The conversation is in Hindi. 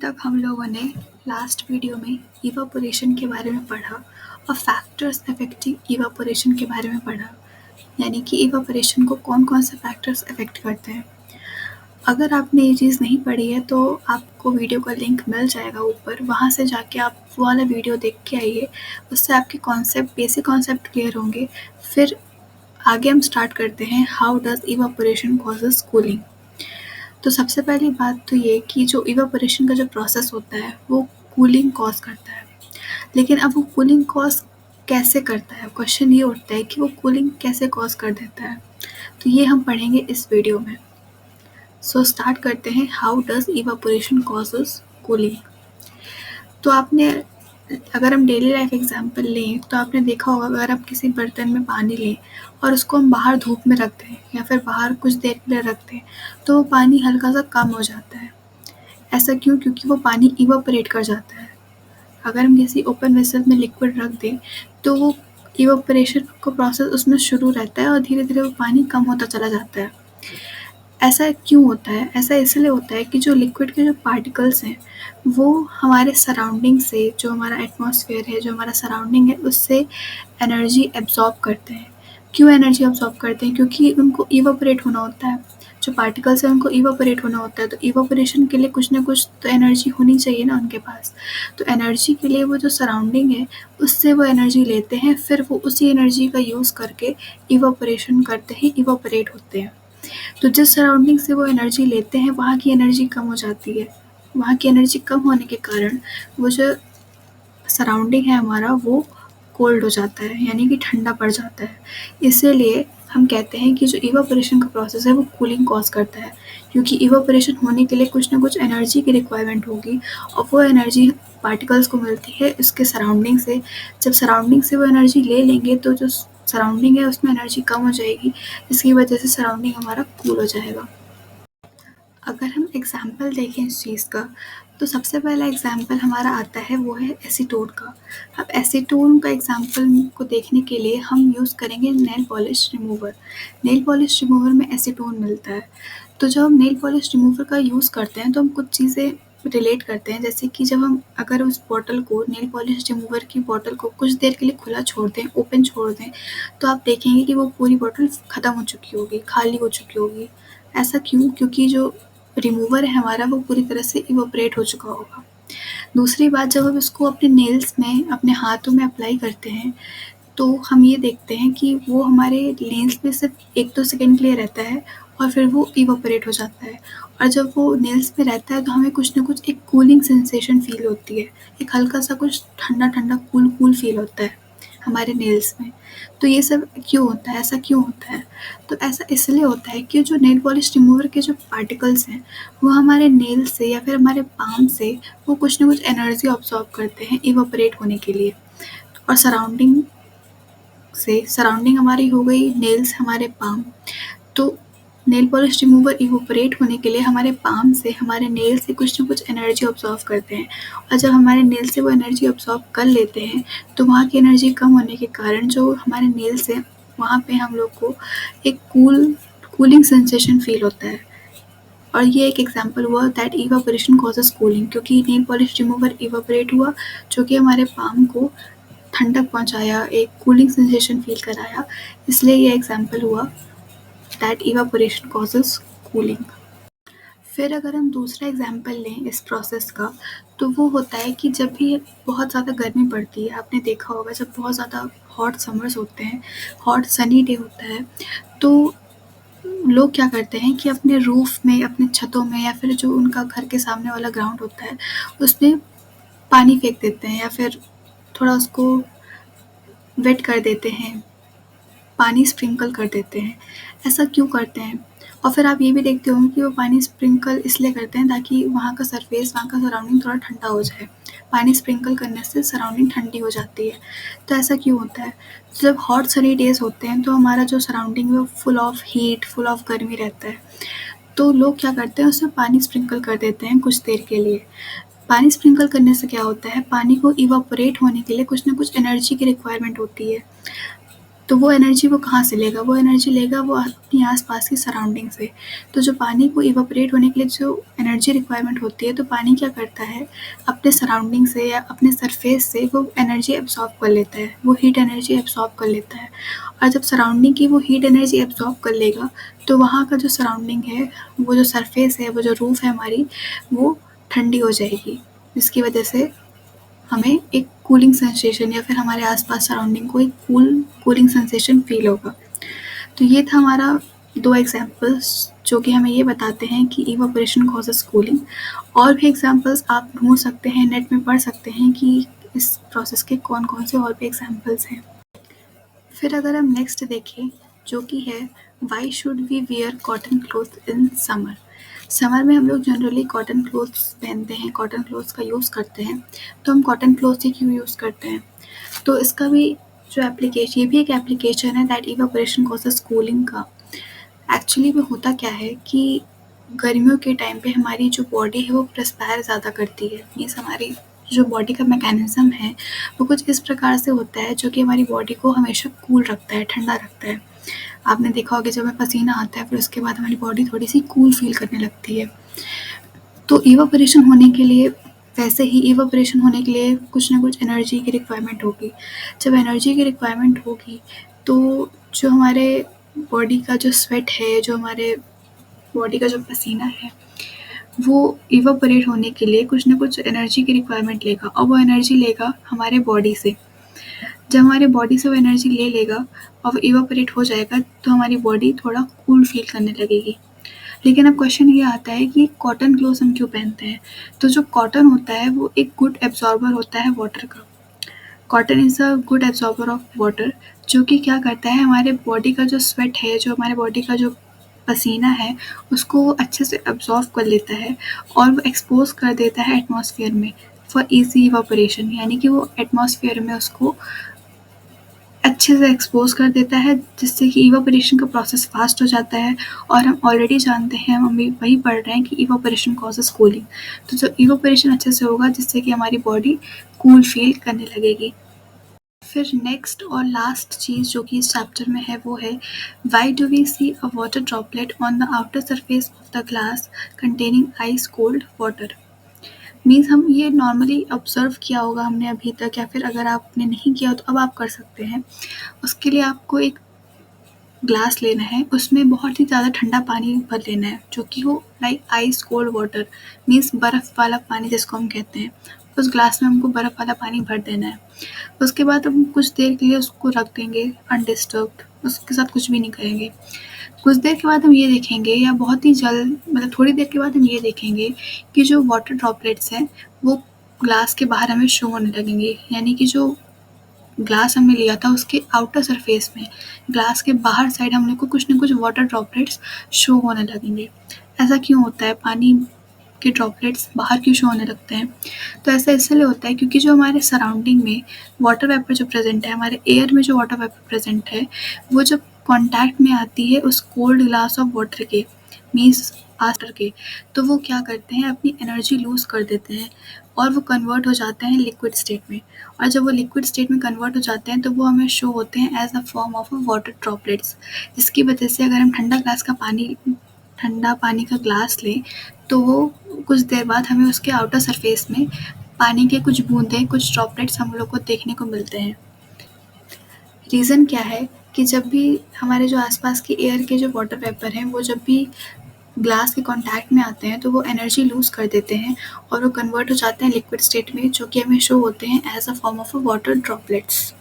तक हम लोगों ने लास्ट वीडियो में इवापोरेशन के बारे में पढ़ा और फैक्टर्स अफेक्टिंग इवापोरेशन के बारे में पढ़ा, यानी कि इवापोरेशन को कौन कौन से फैक्टर्स अफेक्ट करते हैं। अगर आपने ये चीज़ नहीं पढ़ी है तो आपको वीडियो का लिंक मिल जाएगा ऊपर, वहाँ से जाके आप वो वाला वीडियो देख के आइए। उससे आपके बेसिक कॉन्सेप्ट क्लियर होंगे। फिर आगे हम स्टार्ट करते हैं, how does evaporation causes cooling. तो सबसे पहली बात तो ये कि जो इवापोरेशन का जो प्रोसेस होता है वो कूलिंग कॉज करता है। लेकिन अब वो कूलिंग कॉज कैसे करता है, क्वेश्चन ये उठता है कि वो कूलिंग कैसे कॉज कर देता है। तो ये हम पढ़ेंगे इस वीडियो में। सो स्टार्ट करते हैं, how does evaporation causes cooling. तो आपने, अगर हम डेली लाइफ एग्जांपल लें तो आपने देखा होगा, अगर आप किसी बर्तन में पानी लें और उसको हम बाहर धूप में रख दें या फिर बाहर कुछ देर के लिए रख दें तो वो पानी हल्का सा कम हो जाता है। ऐसा क्यों? क्योंकि वो पानी इवापोरेट कर जाता है। अगर हम किसी ओपन वेसल में लिक्विड रख दें तो वो इवापोरेशन का प्रोसेस उसमें शुरू रहता है और धीरे धीरे वो पानी कम होता चला जाता है। ऐसा क्यों होता है? ऐसा इसलिए होता है कि जो लिक्विड के जो पार्टिकल्स हैं वो हमारे सराउंडिंग से, जो हमारा एटमॉस्फेयर है, जो हमारा सराउंडिंग है, उससे एनर्जी एब्जॉर्ब करते हैं। क्यों एनर्जी एब्जॉर्ब करते हैं? क्योंकि उनको इवापोरेट होना होता है। जो पार्टिकल्स हैं उनको इवापोरेट होना होता है, तो इवापोरेशन के लिए कुछ ना कुछ तो एनर्जी होनी चाहिए ना उनके पास। तो एनर्जी के लिए वो जो सराउंडिंग है उससे वो एनर्जी लेते हैं, फिर वो उसी एनर्जी का यूज़ करके इवापोरेशन करते हैं, इवापोरेट होते हैं। तो जिस सराउंडिंग से वो एनर्जी लेते हैं वहाँ की एनर्जी कम हो जाती है। वहाँ की एनर्जी कम होने के कारण वो जो सराउंडिंग है हमारा वो कोल्ड हो जाता है, यानी कि ठंडा पड़ जाता है। इसीलिए हम कहते हैं कि जो इवापोरेशन का प्रोसेस है वो कूलिंग कॉज करता है, क्योंकि इवापोरेशन होने के लिए कुछ ना कुछ एनर्जी की रिक्वायरमेंट होगी और वो एनर्जी पार्टिकल्स को मिलती है इसके सराउंडिंग से। जब सराउंडिंग से वो एनर्जी ले लेंगे तो जो सराउंडिंग है उसमें एनर्जी कम हो जाएगी, जिसकी वजह से सराउंडिंग हमारा कूल हो जाएगा। अगर हम एग्ज़ाम्पल देखें इस चीज़ का, तो सबसे पहला एग्ज़ाम्पल हमारा आता है वो है एसीटोन का। अब एसीटोन का एग्ज़ाम्पल को देखने के लिए हम यूज़ करेंगे nail polish remover. Nail polish remover में एसीटोन मिलता है। तो जब हम नेल पॉलिश रिमूवर का यूज़ करते हैं तो हम कुछ चीज़ें रिलेट करते हैं, जैसे कि जब हम अगर उस बॉटल को, नेल पॉलिश रिमूवर की बॉटल को कुछ देर के लिए खुला छोड़ दें, ओपन छोड़ दें, तो आप देखेंगे कि वो पूरी बॉटल ख़त्म हो चुकी होगी, खाली हो चुकी होगी। ऐसा क्यों? क्योंकि जो रिमूवर है हमारा वो पूरी तरह से इवापोरेट हो चुका होगा। दूसरी बात, जब हम इसको अपने नेल्स में, अपने हाथों में अप्लाई करते हैं तो हम ये देखते हैं कि वो हमारे नेल्स पे सिर्फ 1-2 सेकंड के लिए रहता है और फिर वो इवापोरेट हो जाता है। और जब वो नेल्स पे रहता है तो हमें कुछ ना कुछ एक कूलिंग सेंसेशन फ़ील होती है। एक हल्का-सा कुछ ठंडा-ठंडा, कूल-कूल फ़ील होता है हमारे नेल्स में। तो ये सब क्यों होता है? ऐसा क्यों होता है? तो ऐसा इसलिए होता है कि जो नेल पॉलिश रिमूवर के जो पार्टिकल्स हैं वो हमारे नेल से या फिर हमारे पाम से वो कुछ ना कुछ एनर्जी अब्सॉर्ब करते हैं इवापोरेट होने के लिए। और सराउंडिंग हमारी हो गई नेल्स, हमारे पाम। तो नेल पॉलिश रिमूवर इवोपरेट होने के लिए हमारे पाम से, हमारे नेल से कुछ ना कुछ एनर्जी अब्सॉर्ब करते हैं। और जब हमारे नेल से वो एनर्जी अब्सॉर्ब कर लेते हैं तो वहाँ की एनर्जी कम होने के कारण जो हमारे नेल्स हैं वहाँ पे हम लोग को एक कूलिंग सेंसेशन फील होता है। और ये एक एग्जांपल हुआ दैट इवापोरेशन कॉजेज कूलिंग, क्योंकि नेल पॉलिश रिमूवर इवापोरेट हुआ जो कि हमारे पाम को ठंडक पहुँचाया, एक कूलिंग सेंसेशन फील कराया। इसलिए ये एग्जांपल हुआ दैट इवापोरेशन कॉजेज कूलिंग। फिर अगर हम दूसरा एग्जांपल लें इस प्रोसेस का, तो वो होता है कि जब भी बहुत ज़्यादा गर्मी पड़ती है, आपने देखा होगा जब बहुत ज़्यादा हॉट समर्स होते हैं, हॉट सनी डे होता है, तो लोग क्या करते हैं कि अपने रूफ में, अपने छतों में या फिर जो उनका घर के सामने वाला ग्राउंड होता है उसमें पानी फेंक देते हैं या फिर थोड़ा उसको वेट कर देते हैं, पानी स्प्रिंकल कर देते हैं। ऐसा क्यों करते हैं? और फिर आप ये भी देखते होंगे कि वो पानी स्प्रिंकल इसलिए करते हैं ताकि वहाँ का सरफेस, वहाँ का सराउंडिंग थोड़ा ठंडा हो जाए। पानी स्प्रिंकल करने से सराउंडिंग ठंडी हो जाती है। तो ऐसा क्यों होता है? जब हॉट सनी डेज़ होते हैं तो हमारा जो सराउंडिंग है वो full of heat, full of गर्मी रहता है। तो लोग क्या करते हैं, उसमें पानी स्प्रिंकल कर देते हैं कुछ देर के लिए। पानी स्प्रिंकल करने से क्या होता है, पानी को इवापोरेट होने के लिए कुछ ना कुछ एनर्जी की रिक्वायरमेंट होती है। तो वो एनर्जी वो कहाँ से लेगा? वो एनर्जी लेगा वो अपनी आस-पास की सराउंडिंग से। तो जो पानी को इवेपोरेट होने के लिए जो एनर्जी रिक्वायरमेंट होती है, तो पानी क्या करता है, अपने सराउंडिंग से या अपने सरफेस से वो एनर्जी एब्ज़ॉर्ब कर लेता है, वो हीट एनर्जी एब्ज़ॉर्ब कर लेता है। और जब सराउंडिंग की वो हीट एनर्जी एब्ज़ॉर्ब कर लेगा, तो वहाँ का जो सराउंडिंग है, वो जो सरफेस है, वो जो रूफ़ है हमारी, वो ठंडी हो जाएगी, जिसकी वजह से हमें एक कूलिंग सेंसेशन या फिर हमारे आसपास सराउंडिंग को एक कूलिंग सेंसेशन फील होगा। तो ये था हमारा 2 एग्जांपल्स जो कि हमें ये बताते हैं कि इवेपोरेशन कॉजेस कूलिंग। और भी एग्जांपल्स आप ढूँढ सकते हैं, नेट में पढ़ सकते हैं कि इस प्रोसेस के कौन-कौन से और भी एग्जांपल्स हैं। फिर अगर हम नेक्स्ट देखें जो कि है why should we wear cotton cloth in summer. Summer में हम लोग जनरली कॉटन क्लॉथ्स पहनते हैं, कॉटन क्लॉथ्स का यूज़ करते हैं। तो हम कॉटन क्लॉथ्स ही क्यों यूज़ करते हैं? तो इसका भी जो ये भी एक एप्लीकेशन है दैट इवेपोरेशन कॉजेस कूलिंग का। एक्चुअली में होता क्या है कि गर्मियों के टाइम पे हमारी जो बॉडी है वो पर्सपायर ज़्यादा करती है। मीन्स हमारी जो बॉडी का मैकेनिज़्म है वो कुछ इस प्रकार से होता है जो कि हमारी बॉडी को हमेशा कूल रखता है, ठंडा रखता है। आपने देखा होगा जब हमें पसीना आता है फिर उसके बाद हमारी बॉडी थोड़ी-सी कूल फ़ील करने लगती है। तो इवेपोरेशन होने के लिए वैसे ही इवेपोरेशन होने के लिए कुछ ना कुछ एनर्जी की रिक्वायरमेंट होगी। जब एनर्जी की रिक्वायरमेंट होगी तो जो हमारे बॉडी का जो स्वेट है, जो हमारे बॉडी का जो पसीना है, वो इवेपोरेट होने के लिए कुछ ना कुछ एनर्जी की रिक्वायरमेंट लेगा और वो एनर्जी लेगा हमारे बॉडी से। जब हमारे बॉडी से वो एनर्जी ले लेगा और वो इवेपोरेट हो जाएगा तो हमारी बॉडी थोड़ा कूल फ़ील करने लगेगी। लेकिन अब क्वेश्चन ये आता है कि कॉटन क्लोथ्स हम क्यों पहनते हैं? तो जो कॉटन होता है वो एक गुड एब्ज़ॉर्बर होता है वाटर का। Cotton is a good absorber of water जो कि क्या करता है हमारे बॉडी का जो स्वेट है, जो हमारे बॉडी का जो पसीना है उसको वो अच्छे से एब्ज़ॉर्ब कर लेता है और वो एक्सपोज़ कर देता है एटमॉस्फेयर में फॉर ईज़ी इवेपोरेशन। यानी कि वो एटमॉस्फेयर में उसको अच्छे से एक्सपोज़ कर देता है जिससे कि इवेपोरेशन का प्रोसेस फ़ास्ट हो जाता है। और हम ऑलरेडी जानते हैं, हम अभी वही पढ़ रहे हैं कि इवेपोरेशन कॉजेस कूलिंग। तो जब इवेपोरेशन अच्छे से होगा जिससे कि हमारी बॉडी कूल फ़ील करने लगेगी। फिर नेक्स्ट और लास्ट चीज़ जो कि इस चैप्टर में है वो है why do we see a water droplet on the outer surface of the glass containing ice cold water. Means हम ये नॉर्मली ऑब्ज़र्व किया होगा हमने अभी तक, या फिर अगर आपने नहीं किया हो तो अब आप कर सकते हैं। उसके लिए आपको एक ग्लास लेना है, उसमें बहुत ही ज़्यादा ठंडा पानी भर लेना है जो कि हो like ice cold water, means बर्फ़ वाला पानी जिसको हम कहते हैं। उस ग्लास में हमको बर्फ़ वाला पानी भर देना है। उसके बाद हम कुछ देर के लिए उसको रख देंगे अनडिस्टर्ब्ड, उसके साथ कुछ भी नहीं करेंगे। कुछ देर के बाद हम ये देखेंगे, या बहुत ही जल्द मतलब थोड़ी देर के बाद हम ये देखेंगे कि जो वाटर ड्रॉपलेट्स हैं वो ग्लास के बाहर हमें शो होने लगेंगे। यानी कि जो ग्लास हमने लिया था उसके आउटर सरफेस में, ग्लास के बाहर साइड हम लोग को कुछ न कुछ वाटर ड्रॉपलेट्स शो होने लगेंगे। ऐसा क्यों होता है? पानी के ड्रॉपलेट्स बाहर क्यों शो होने लगते हैं? तो ऐसा इसलिए होता है क्योंकि जो हमारे सराउंडिंग में वाटर वेपर जो प्रेज़ेंट है, हमारे एयर में जो वाटर वेपर प्रेज़ेंट है, वो जब कॉन्टैक्ट में आती है उस कोल्ड ग्लास ऑफ वाटर के, मीन्स आस्टर के, तो वो क्या करते हैं, अपनी एनर्जी लूज़ कर देते हैं और वो कन्वर्ट हो जाते हैं लिक्विड स्टेट में। और जब वो लिक्विड स्टेट में कन्वर्ट हो जाते हैं तो वो हमें शो होते हैं as a form of a water droplets. जिसकी वजह से अगर हम ठंडा पानी का ग्लास लें तो वो कुछ देर बाद हमें उसके आउटर सरफेस में पानी के कुछ बूंदें, कुछ ड्रॉपलेट्स हम लोग को देखने को मिलते हैं। रीज़न क्या है कि जब भी हमारे जो आसपास की एयर के जो वाटर वेपर हैं वो जब भी ग्लास के कॉन्टैक्ट में आते हैं तो वो एनर्जी लूज़ कर देते हैं और वो कन्वर्ट हो जाते हैं लिक्विड स्टेट में, जो कि हमें शो होते हैं as a form of a water droplets.